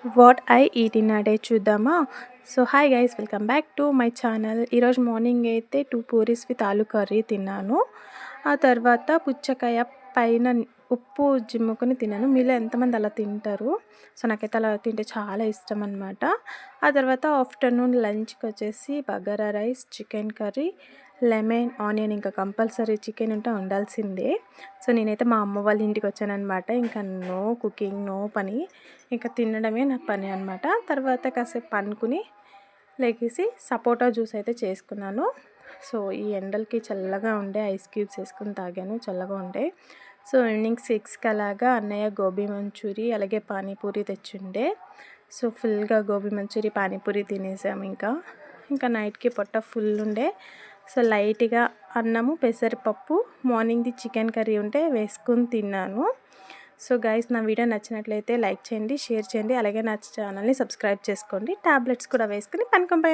What I eat in a day చూద్దామా? So hi guys, welcome back to my channel. ఈరోజు morning అయితే 2 puris with ఆలు curry తిన్నాను. ఆ తర్వాత పుచ్చకాయ పైన ఉప్పు జిమ్ముకొని తిన్నాను. మీలో ఎంతమంది అలా తింటారు? సో నాకైతే అలా తింటే చాలా ఇష్టం అనమాట. ఆ తర్వాత ఆఫ్టర్నూన్ లంచ్కి వచ్చేసి bagara rice, chicken curry, lemon onion, ఇంకా కంపల్సరీ చికెన్ ఉంటే ఉండాల్సిందే. సో నేనైతే మా అమ్మ వాళ్ళ ఇంటికి వచ్చానమాట. ఇంకా నో కుకింగ్, నో పని, ఇంకా తినడమే నా పని అనమాట. తర్వాత కాసేపు పనుకుని లెగిసి సపోటా జ్యూస్ అయితే చేసుకున్నాను. సో ఈ ఎండలకి చల్లగా ఉండే ఐస్ క్యూబ్స్ వేసుకుని తాగాను, చల్లగా ఉండే. సో ఈవినింగ్ 6కి అలాగా అన్నయ్య గోబీ మంచూరి అలాగే పానీపూరి తెచ్చుండే. సో ఫుల్గా గోబీ మంచూరి పానీపూరి తినేసాము. ఇంకా నైట్కి పొట్ట ఫుల్ ఉండే. సో లైట్గా అన్నము, పెసరపప్పు, మార్నింగ్ది చికెన్ కర్రీ ఉంటే వేసుకుని తిన్నాను. సో గైస్, నా వీడియో నచ్చినట్లయితే లైక్ చేయండి, షేర్ చేయండి, అలాగే నా ఛానల్ని సబ్స్క్రైబ్ చేసుకోండి. టాబ్లెట్స్ కూడా వేసుకుని పనుకొని